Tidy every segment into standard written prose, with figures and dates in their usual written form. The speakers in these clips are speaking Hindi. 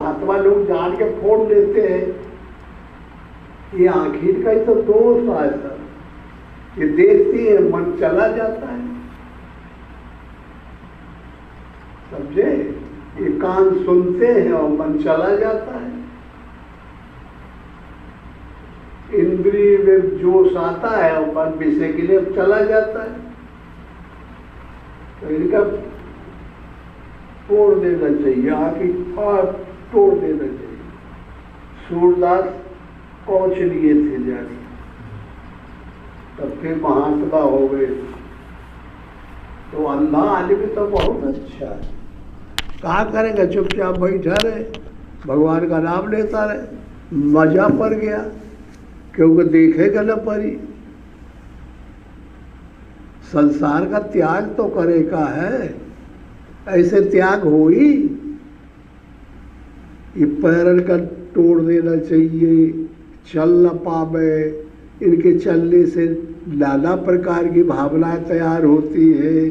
महात्मा लोग जान के फोड़ लेते हैं, ये आखिर का ही तो दोष है सर। ये देखती है मन चला जाता है, समझे? ये कान सुनते हैं और मन चला जाता है, इंद्रिय में जोश आता है और मन विषय के लिए चला जाता है। तो इनका तोड़ देना चाहिए, आखिर तोड़ देना चाहिए। सूरदास पहुंच लिए थे जाने, तब फिर महात्मा हो गए। तो अंधा आदमी तो बहुत अच्छा है, कहा करेंगे, चुपचाप बैठा रहे, भगवान का नाम लेता रहे, मजा पड़ गया, क्योंकि देखेगा न परी। संसार का त्याग तो करे का है, ऐसे त्याग हो ही। ये पैरन का तोड़ देना चाहिए, चल न पावे, इनके चलने से नाना प्रकार की भावनाएं तैयार होती है।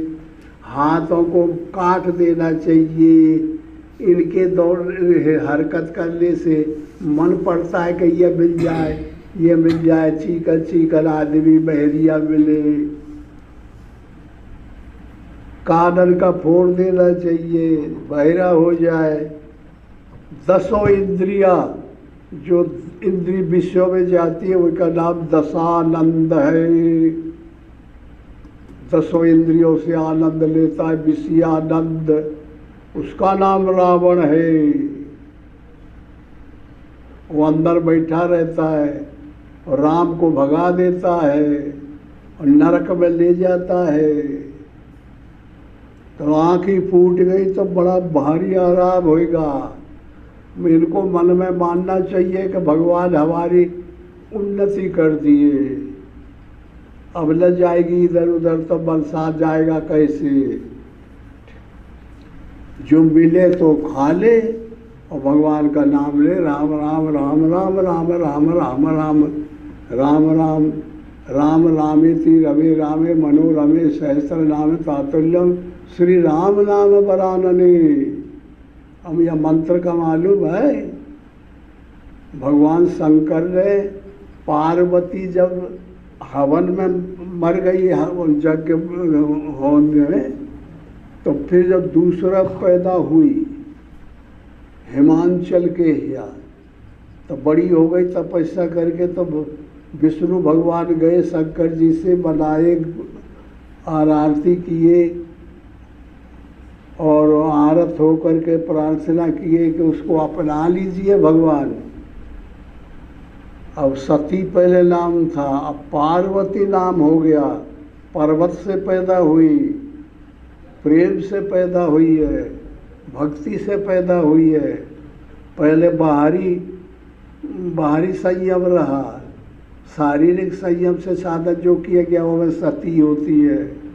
हाथों को काट देना चाहिए, इनके दौड़ हरकत करने से मन पड़ता है कि ये मिल जाए, ये मिल जाए, चीकन चीकन आदमी बहरिया मिले। कानन का फोड़ देना चाहिए, बहरा हो जाए। 10 इंद्रिया जो इंद्रिय विषयों में जाती है उनका नाम दशानंद है। 10 इंद्रियों से आनंद लेता है विषयानंद, उसका नाम रावण है। वो अंदर बैठा रहता है और राम को भगा देता है और नरक में ले जाता है। तो आँख ही फूट गई तो बड़ा भारी आराम होएगा। इनको मन में मानना चाहिए कि भगवान हमारी उन्नति कर दिए, अब न जाएगी इधर उधर तो बरसात जाएगा कैसे। जो मिले तो खा ले और भगवान का नाम ले, राम राम राम राम राम राम राम राम राम राम राम रामेति रमे रामे मनोरमे सहस्र नाम तातुल्यम श्री राम नाम वरानने। हम यह मंत्र का मालूम है, भगवान शंकर ने पार्वती जब हवन में मर गई यज्ञ होने में, तो फिर जब दूसरा पैदा हुई हिमांचल के यहाँ, तो बड़ी हो गई तपस्या करके, तो विष्णु भगवान गए शंकर जी से बनाए, आरती किए और आरत होकर के प्रार्थना किए कि उसको अपना लीजिए भगवान। अब सती पहले नाम था, अब पार्वती नाम हो गया। पर्वत से पैदा हुई, प्रेम से पैदा हुई है, भक्ति से पैदा हुई है। पहले बाहरी संयम रहा, शारीरिक संयम से साधन जो किया गया वो में सती होती है।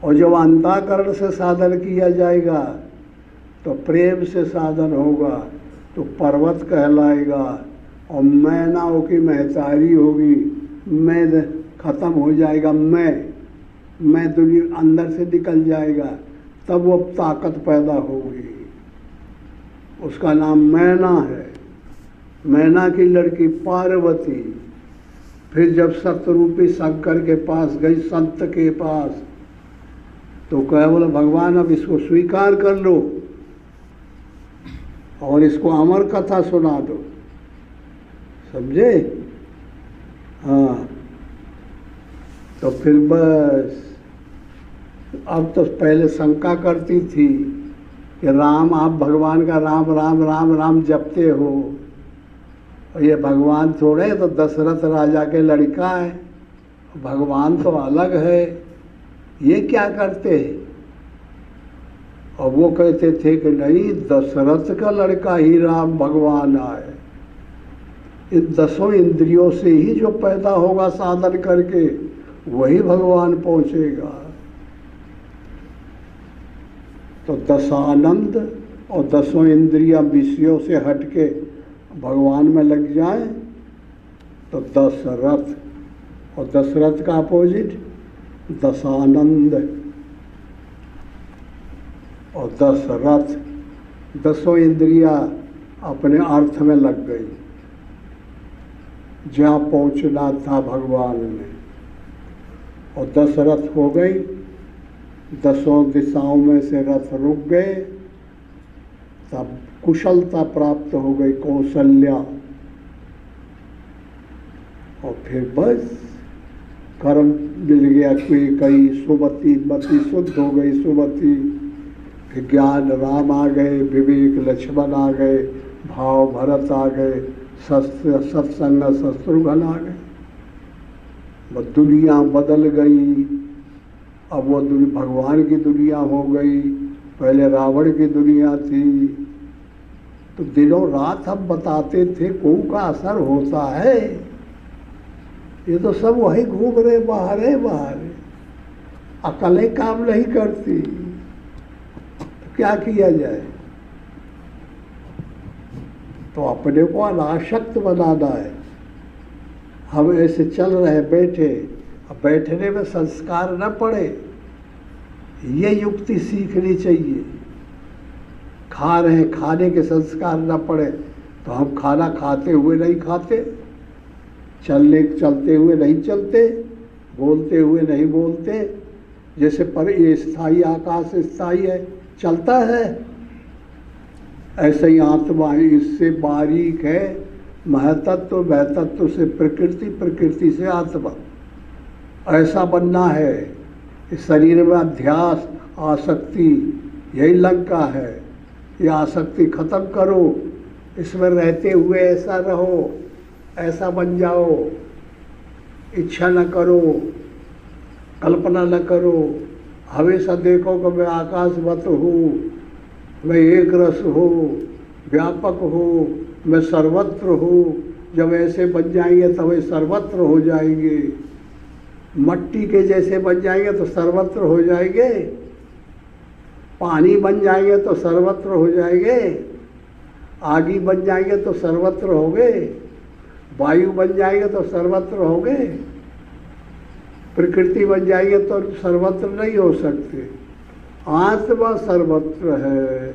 और जब अंतःकरण से साधन किया जाएगा तो प्रेम से साधन होगा तो पर्वत कहलाएगा। और मैनाओं की महतारी होगी, मैं खत्म हो जाएगा, मैं दुनिया अंदर से निकल जाएगा, तब वो ताकत पैदा होगी। उसका नाम मैना है। मैना की लड़की पार्वती फिर जब सत्यरूपी शंकर के पास गई, संत के पास, तो कहा बोला भगवान अब इसको स्वीकार कर लो और इसको अमर कथा सुना दो, समझे? हाँ, तो फिर बस अब तो पहले शंका करती थी कि राम, आप भगवान का राम राम राम राम जपते हो, और ये भगवान थोड़े, तो दशरथ राजा के लड़का है, भगवान तो अलग है, ये क्या करते हैं? और वो कहते थे कि नहीं, दशरथ का लड़का ही राम भगवान आए। इन 10 इंद्रियों से ही जो पैदा होगा साधन करके वही भगवान पहुंचेगा। तो 10 आनंद और 10 इंद्रियां विषयों से हटके भगवान में लग जाए तो 10 रथ, और 10 रथ का अपोजिट 10 आनंद और 10 रथ। 10 इंद्रियां अपने अर्थ में लग गई। जहाँ पहुँचना था भगवान ने, और 10 रथ हो गई, 10 दिशाओं में से रथ रुक गए, तब कुशलता प्राप्त हो गई, कौशल्या। और फिर बस कर्म मिल गया, कोई कई सुमति, मति शुद्ध हो गई सुमति। फिर ज्ञान राम आ गए, विवेक लक्ष्मण आ गए, भाव भरत आ गए, सत्संग शत्रुघ्न आ गए। वो दुनिया बदल गई। अब वो भगवान की दुनिया हो गई, पहले रावण की दुनिया थी। तो दिनों रात हम बताते थे कोई का असर होता है, ये तो सब वही घूम रहे बाहर है, बाहर है। अकलें काम नहीं करती, तो क्या किया जाए? तो अपने को अनासक्त बनाना है। हम ऐसे चल रहे बैठे, अब बैठने में संस्कार न पड़े, ये युक्ति सीखनी चाहिए। खा रहे हैं, खाने के संस्कार न पड़े, तो हम खाना खाते हुए नहीं खाते, चलते हुए नहीं चलते, बोलते हुए नहीं बोलते। जैसे पर ये स्थायी आकाश स्थायी है, चलता है, ऐसे ही आत्मा इससे बारीक है। महतत्व महतत्व से प्रकृति, प्रकृति से आत्मा, ऐसा बनना है। इस शरीर में अध्यास, आसक्ति, यही लंका है। ये आसक्ति खत्म करो, इसमें रहते हुए ऐसा रहो, ऐसा बन जाओ। इच्छा न करो, कल्पना न करो, हमेशा देखो कि मैं आकाशवत हूँ, मैं एक रस हूँ, व्यापक हूँ, मैं सर्वत्र हूँ। जब ऐसे बन जाएंगे तब वे सर्वत्र हो जाएंगे। मट्टी के जैसे बन जाएंगे तो सर्वत्र हो जाएंगे, पानी बन जाएंगे तो सर्वत्र हो जाएंगे, आगी बन जाएंगे तो सर्वत्र होंगे, वायु बन जाएंगे तो सर्वत्र होंगे, प्रकृति बन जाएंगे तो सर्वत्र नहीं हो सकते। आत्मा सर्वत्र है।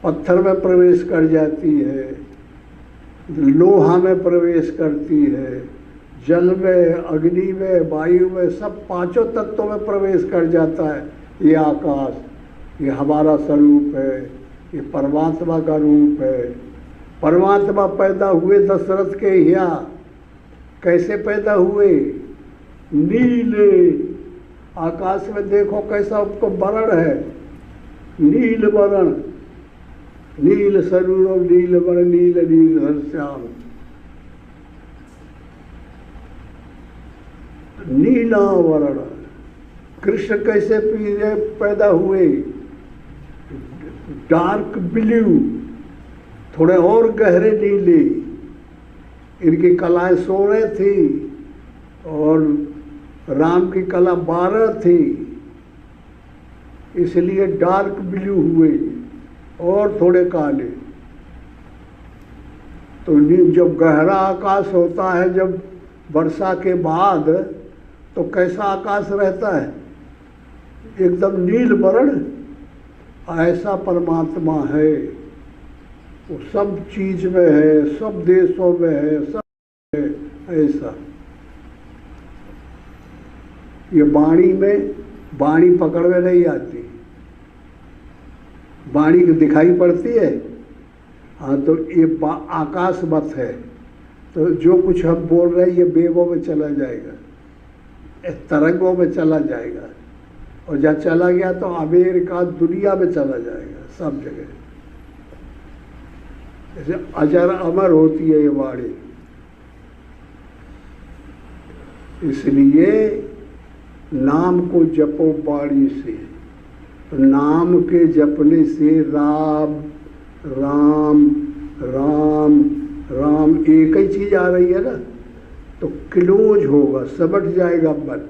पत्थर में प्रवेश कर जाती है, लोहा में प्रवेश करती है, जल में, अग्नि में, वायु में, सब 5 तत्वों में प्रवेश कर जाता है। ये आकाश, ये हमारा स्वरूप है, ये परमात्मा का रूप है। परमात्मा पैदा हुए दशरथ के यहाँ, कैसे पैदा हुए? नीले आकाश में देखो कैसा उसको वर्ण है, नील वर्ण, नील सरूर, नील वर्ण, नील नील घनश्याम, नीला वर्ण। कृष्ण कैसे पीले पैदा हुए? डार्क ब्लू, थोड़े और गहरे नीले। इनकी कलाएं 16 थी और राम की कला 12 थी, इसलिए डार्क ब्लू हुए और थोड़े काले। तो जब गहरा आकाश होता है, जब वर्षा के बाद, तो कैसा आकाश रहता है? एकदम नील वर्ण। ऐसा परमात्मा है, वो सब चीज में है, सब देशों में है, सब है ऐसा। ये वाणी में, वाणी पकड़ में नहीं आती, वाणी दिखाई पड़ती है। हाँ, तो ये आकाशवत है, तो जो कुछ हम बोल रहे हैं ये वेगों में चला जाएगा, तरंगों में चला जाएगा, और जहाँ चला गया तो अमेरिका, दुनिया में चला जाएगा, सब जगह। जैसे अजर अमर होती है ये वाणी। इसलिए नाम को जपो वाणी से। तो नाम के जपने से राम राम राम राम एक ही चीज आ रही है ना, तो क्लोज होगा, समझ जाएगा मन,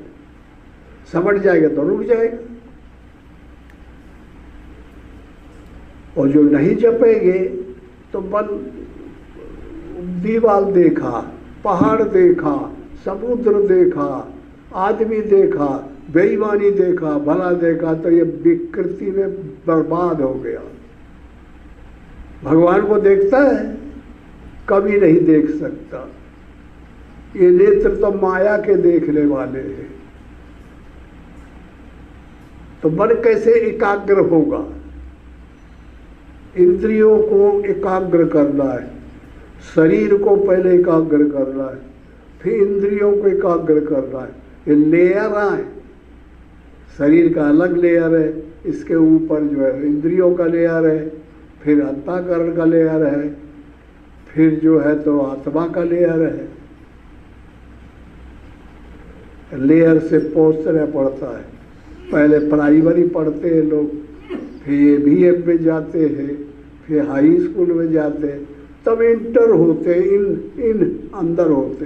समझ जाएगा तो रुक जाएगा। और जो नहीं जपेंगे तो मन दीवार देखा, पहाड़ देखा, समुद्र देखा, आदमी देखा, बेईमानी देखा, भला देखा, तो ये विकृति में बर्बाद हो गया। भगवान को देखता है? कभी नहीं देख सकता। ये नेत्र तो माया के देखने वाले हैं। तो मन कैसे एकाग्र होगा? इंद्रियों को एकाग्र करना है, शरीर को पहले एकाग्र करना है, फिर इंद्रियों को एकाग्र करना है। ये लेयर आए, शरीर का अलग लेयर है, इसके ऊपर जो है इंद्रियों का लेयर है, फिर अंतःकरण का लेयर है, फिर जो है तो आत्मा का लेयर है। लेयर से पहुंचना पड़ता है। पहले प्राइमरी पढ़ते हैं लोग, फिर ये BA में जाते हैं, फिर हाई स्कूल में जाते हैं, तब इंटर होते, इन अंदर होते।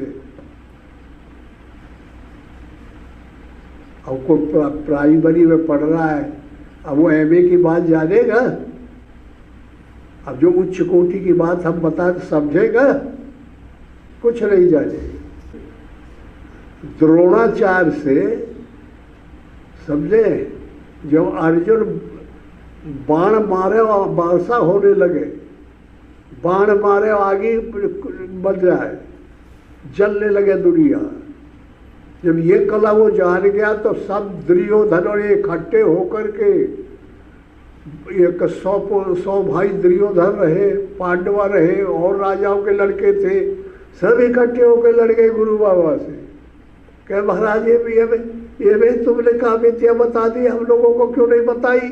अब को प्राइमरी में पढ़ रहा है, अब वो MA की बात जानेगा? अब जो उच्च कोटि की बात हम बता समझेगा? कुछ नहीं जानेगा। द्रोणाचार्य से समझे, जब अर्जुन बाण मारे और वर्षा होने लगे, बाण मारे आगे बन जाए, जलने लगे दुनिया, जब ये कला वो जान गया तो सब दुर्योधन और इकट्ठे होकर के, एक 100 भाई दुर्योधन रहे, पांडवा रहे और राजाओं के लड़के थे, सब इकट्ठे होकर लड़ गए गुरु बाबा से। कहे महाराज ये भी तुमने कहा विद्या बता दी, हम लोगों को क्यों नहीं बताई?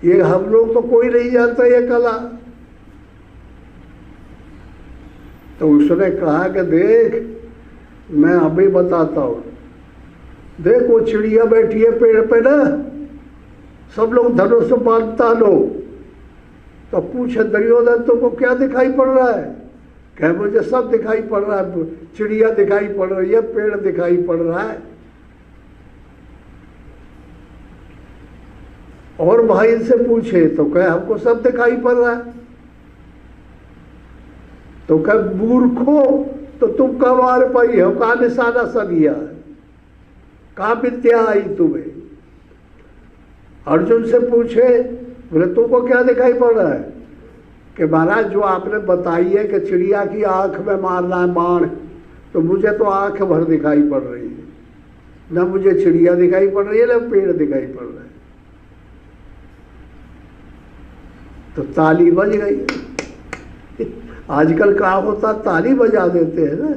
ये हम लोग तो कोई नहीं जानता ये कला। तो उसने कहा कि देख मैं अभी बताता हूँ, देख वो चिड़िया बैठी है पेड़ पे ना, सब लोग धनुष बांधता लो। तो पूछे दुर्योधन तुमको क्या दिखाई पड़ रहा है? कहे मुझे सब दिखाई पड़ रहा है, चिड़िया दिखाई पड़ रही है, पेड़ दिखाई पड़ रहा है। और भाई से पूछे तो कहे हमको सब दिखाई पड़ रहा है। तो कहे मूर्खो, तो तुम कब मार पाई हो? कहा निशाना सा दिया, कहा विद्या आई तुम्हें? अर्जुन से पूछे, बोले तुमको क्या दिखाई पड़ रहा है? कि महाराज जो आपने बताई है कि चिड़िया की आंख में मारना है बाण, तो मुझे तो आंख भर दिखाई पड़ रही है, ना मुझे चिड़िया दिखाई पड़ रही है ना पेड़ दिखाई पड़ रहा है। तो ताली बज गई। आजकल क्या होता, ताली बजा देते हैं ना,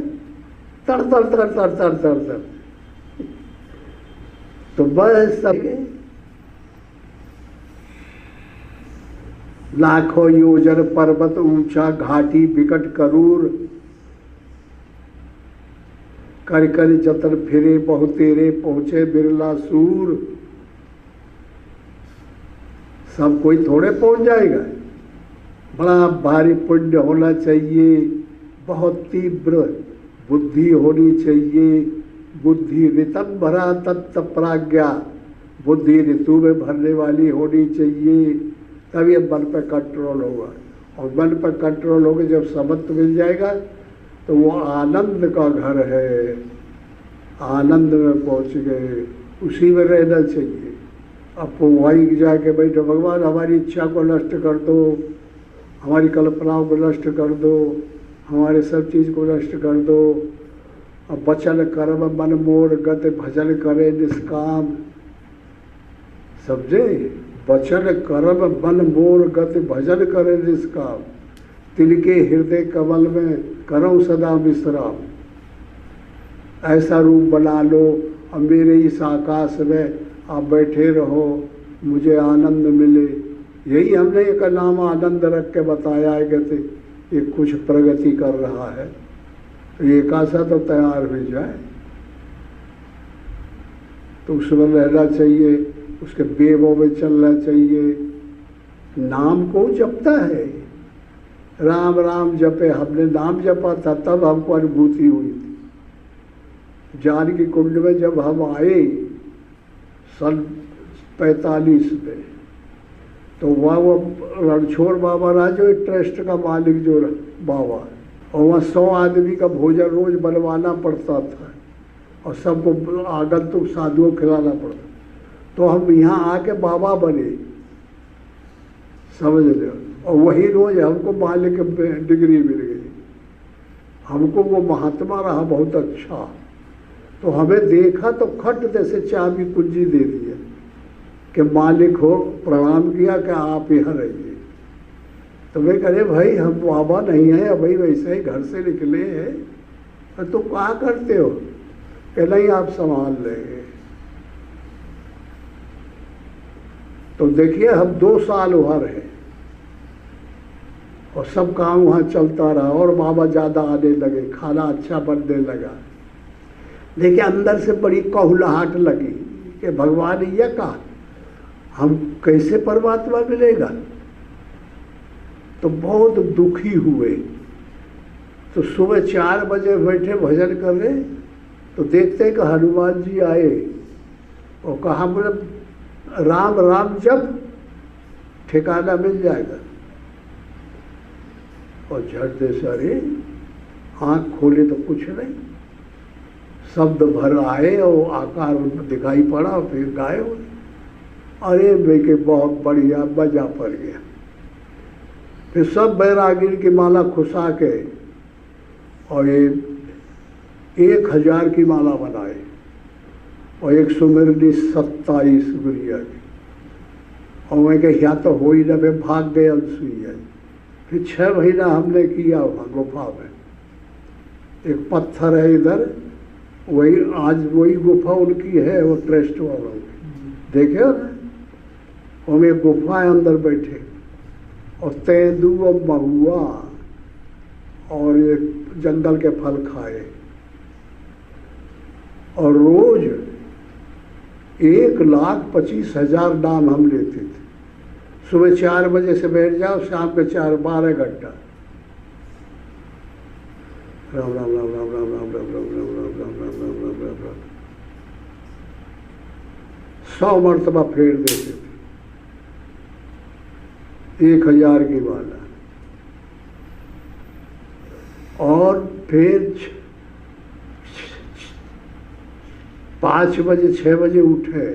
तड़ तड़ तड़ तड़ तड़ तड़ तड़। तो बस सब लाखों योजन पर्वत ऊंचा, घाटी विकट करूर, कर कर जतन फिरे बहुतेरे, पहुंचे बिरला सूर। सब कोई थोड़े पहुंच जाएगा, बड़ा भारी पुण्य होना चाहिए, बहुत तीव्र बुद्धि होनी चाहिए, बुद्धि ऋतम भरा तत्त प्राज्ञा, बुद्धि ऋतु में भरने वाली होनी चाहिए, तब ये मन पर कंट्रोल होगा। और मन पर कंट्रोल होगा जब समत्व मिल जाएगा तो वो आनंद का घर है, आनंद में पहुंच गए, उसी में रहना चाहिए। अब वो वहीं जाके बैठो, भगवान हमारी इच्छा को नष्ट कर दो, हमारी कल्पनाओं को नष्ट कर दो, हमारे सब चीज़ को नष्ट कर दो। अब वचन कर्म मन मोर गति भजन करे निष्काम, समझे? वचन कर्म मन मोर गति भजन करे निष्काम, तिनके हृदय कमल में करो सदा विश्राम। ऐसा रूप बना लो और मेरे इस आकाश में आप बैठे रहो, मुझे आनंद मिले। यही हमने एक नाम आनंद रख के बताया है कि ये कुछ प्रगति कर रहा है, तो एक आशा तो तैयार हो जाए, तो उसमें रहना चाहिए, उसके बेवों में चलना चाहिए। नाम को जपता है, राम राम जपे, हमने नाम जपा था तब हमको अनुभूति हुई थी। जानकी कुंड में जब हम आए सन 45 में, तो वहाँ वो रणछोड़ बाबा रहा जो ट्रस्ट का मालिक जो बाबा, और वहाँ 100 आदमी का भोजन रोज बनवाना पड़ता था और सबको आगंतुक साधुओं खिलाना पड़ता। तो हम यहाँ आके बाबा बने, समझ रहे हो। और वही रोज हमको मालिक डिग्री मिल गई, हमको वो महात्मा रहा बहुत अच्छा, तो हमें देखा तो खट जैसे चाबी कुंजी दे दिया कि मालिक हो, प्रणाम किया कि आप यहाँ रहिए। तो मैं कहे भाई हम बाबा नहीं हैं, अभी वैसे ही घर से निकले हैं, तो तुम क्या करते हो? कि नहीं आप संभाल लेंगे। तो देखिए हम 2 साल वहाँ रहे और सब काम वहाँ चलता रहा और बाबा ज़्यादा आने लगे, खाना अच्छा बनने लगा। देखिए अंदर से बड़ी कहुलाहट लगी कि भगवान ये कहा हम कैसे परमात्मा मिलेगा। तो बहुत दुखी हुए। तो सुबह 4 बजे बैठे भजन कर रहे, तो देखते कि हनुमान जी आए और कहा बोले राम राम जब ठिकाना मिल जाएगा। और झट दे से अरे आँख खोले तो कुछ नहीं, शब्द भर आए और आकार दिखाई पड़ा और फिर गायब हो। अरे बेके बहुत बढ़िया, मजा पड़ गया। फिर सब बैरागिर की माला खुशा के और ये 1000 की माला बनाए और 127 गुड़िया की। और मैं कह या तो हो ही ना, मैं भाग गए अनसुईया। फिर 6 महीना हमने किया वहाँ गुफा में। एक पत्थर है इधर, वही आज वही गुफा उनकी है, वो ट्रस्ट वालों की, देखे हो ना। और मैं गुफा अंदर बैठे और तेंदू और महुआ और ये जंगल के फल खाए। और रोज 1,25,000 नाम हम लेते थे। सुबह 4 बजे से बैठ जाओ, शाम के 4 12 घंटा राम राम राम राम राम राम राम राम राम राम राम राम राम राम राम राम 100 मरतबा फेर देते थे 1000 की माला। और फिर 5 बजे 6 बजे उठे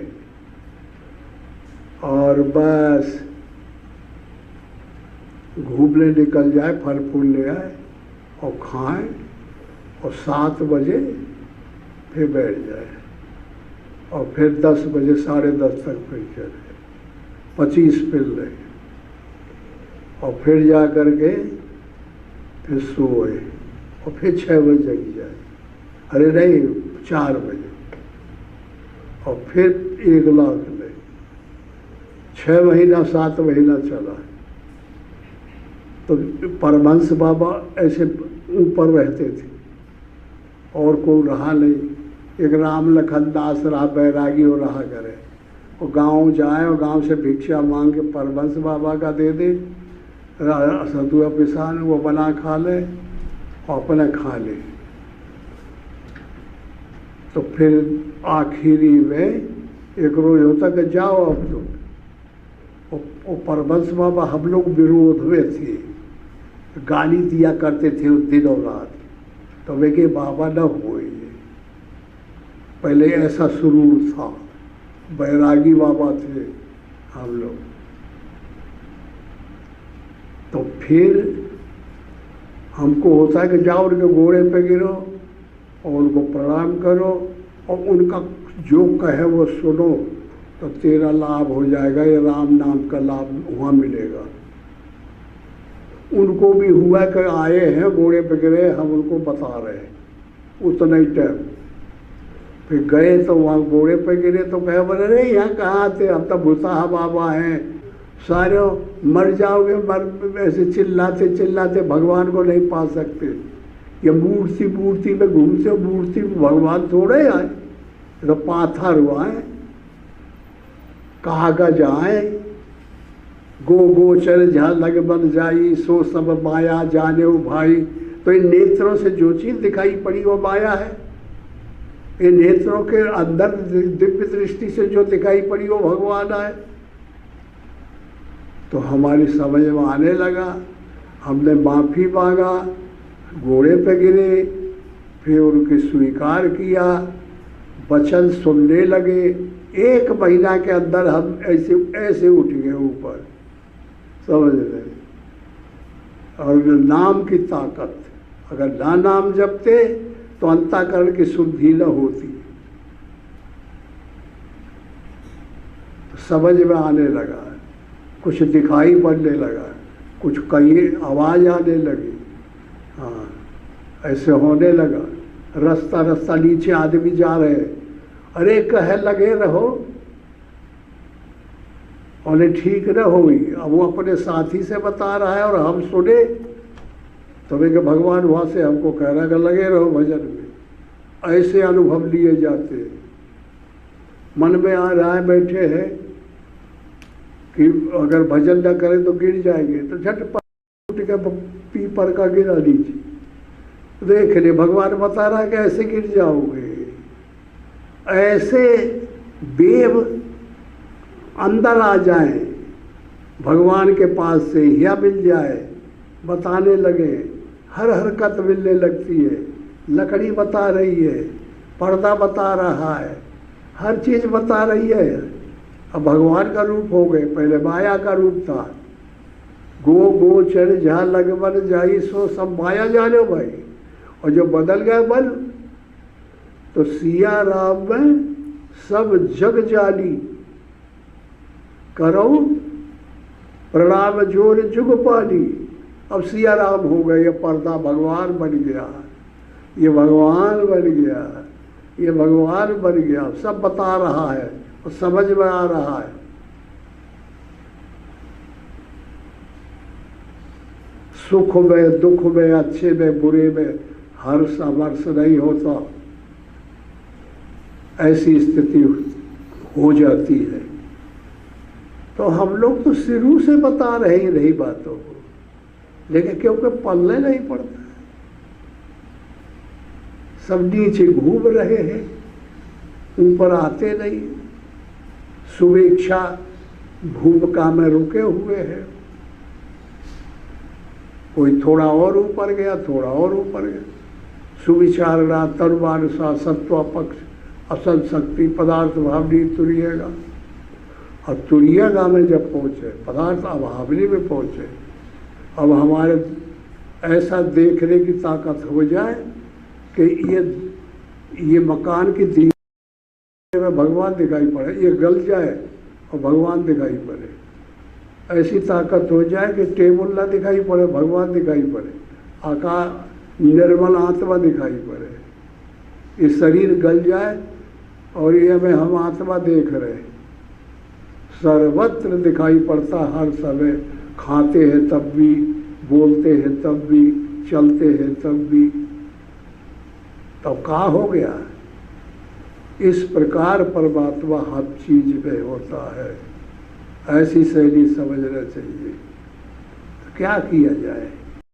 और बस घूमने निकल जाए, फल फूल ले आए और खाएं और 7 बजे फिर बैठ जाए और फिर 10 बजे 10:30 तक फिर चले, 25 पिल रहे और फिर जा कर के फिर सोए और फिर 6 बजे जग जाए, अरे नहीं 4 बजे और फिर 1 लाख ले। 6 महीना 7 महीना चला। तो परमहंस बाबा ऐसे ऊपर रहते थे और कोई रहा नहीं। एक राम लखन दास रहा, बैरागी हो रहा करे, वो गांव जाए और गांव से भिक्षा मांग के परमहंस बाबा का दे दे, सतुआ पिसान वो बना खा ले और अपने खा ले। तो फिर आखिरी में एक रोज होता कि जाओ अब तो। वो परमहंस बाबा हम लोग विरोध में थे, गाली दिया करते थे उस दिन और रात। तो वे के बाबा न हुए, पहले ऐसा सुरूर था, बैरागी बाबा थे हम लोग। तो फिर हमको होता है कि जाओ उनके घोड़े पे गिरो और उनको प्रणाम करो और उनका जो कहे वो सुनो, तो तेरा लाभ हो जाएगा, ये राम नाम का लाभ वहाँ मिलेगा। उनको भी हुआ कि आए हैं घोड़े पे गिरे, हम उनको बता रहे हैं उतना ही टाइम। फिर गए तो वहाँ घोड़े पे गिरे तो कहे बोले नहीं यहाँ कहाँ आते, हम तो भूसा बाबा हैं, सारे मर जाओगे, मर ऐसे चिल्लाते चिल्लाते भगवान को नहीं पा सकते। ये मूर्ति में घूमते हो, मूर्ति में भगवान थोड़े आए, तो पाथर हुआ है, कागज आए, गोचर लग बन जाई, सो सब माया जाने हो भाई। तो इन नेत्रों से जो चीज दिखाई पड़ी वो माया है, इन नेत्रों के अंदर दिव्य दृष्टि से जो दिखाई पड़ी वो भगवान है। तो हमारी समझ में आने लगा, हमने माफ़ी मांगा, घोड़े पे गिरे, फिर उनकी स्वीकार किया, वचन सुनने लगे। 1 महीना के अंदर हम ऐसे ऐसे उठ गए ऊपर, समझ रहे। और नाम की ताकत, अगर ना नाम जपते तो अंतःकरण की शुद्धि न होती। तो समझ में आने लगा, कुछ दिखाई पड़ने लगा, कुछ कहीं आवाज़ आने लगी, हाँ ऐसे होने लगा। रास्ता रास्ता नीचे आदमी जा रहे, अरे कहे लगे रहो, उन्हें ठीक न हुई। अब वो अपने साथी से बता रहा है और हम सुने, तो मैं कि भगवान वहाँ से हमको कह रहा है कि लगे रहो भजन में। ऐसे अनुभव लिए जाते हैं। मन में आ रहा है, बैठे हैं कि अगर भजन न करें तो गिर जाएंगे, तो झटपट उठ के पीपर का गिरा नीचे, देख ले भगवान बता रहा है कि ऐसे गिर जाओगे। ऐसे देव अंदर आ जाए, भगवान के पास से या मिल जाए, बताने लगे, हर हरकत मिलने लगती है। लकड़ी बता रही है, पर्दा बता रहा है, हर चीज़ बता रही है। अब भगवान का रूप हो गए, पहले माया का रूप था। गो गोचर जहाँ लगवन जाई सो सब माया जाने भाई। और जो बदल गए बल, तो सिया राम में सब जग जानी, करो प्रणाम जोर जुग पानी। अब सिया राम हो गए, ये पर्दा भगवान बन गया, ये भगवान बन गया, ये भगवान बन गया। सब बता रहा है और समझ में आ रहा है। सुख में दुख में, अच्छे में बुरे में हर्ष अमर्ष नहीं होता, ऐसी स्थिति हो जाती है। तो हम लोग तो शुरू से बता रहे हैं रही बातों को, लेकिन क्योंकि पल्ले नहीं पड़ता, सब नीचे घूम रहे हैं, ऊपर आते नहीं। शुभेच्छा भूमिका में रुके हुए हैं, कोई थोड़ा और ऊपर गया, थोड़ा और ऊपर गया। सुविचारणा तर्वानुसा सत्व पक्ष असल शक्ति पदार्थ भावनी तुरिएगा। और तुरिएगा में जब पहुँचे, पदार्थ अभावनी में पहुँचे, अब हमारे ऐसा देखने की ताकत हो जाए कि ये मकान की दीवार में भगवान दिखाई पड़े, ये गल जाए और भगवान दिखाई पड़े। ऐसी ताकत हो जाए कि टेबल ना दिखाई पड़े, भगवान दिखाई पड़े, आकाश निर्मल आत्मा दिखाई पड़े। ये शरीर गल जाए और ये में हम आत्मा देख रहे, सर्वत्र दिखाई पड़ता हर समय। खाते हैं तब भी, बोलते हैं तब भी, चलते हैं तब भी। तब क्या हो गया? इस प्रकार परमात्मा हर चीज में होता है। ऐसी शैली समझना चाहिए। तो क्या किया जाए?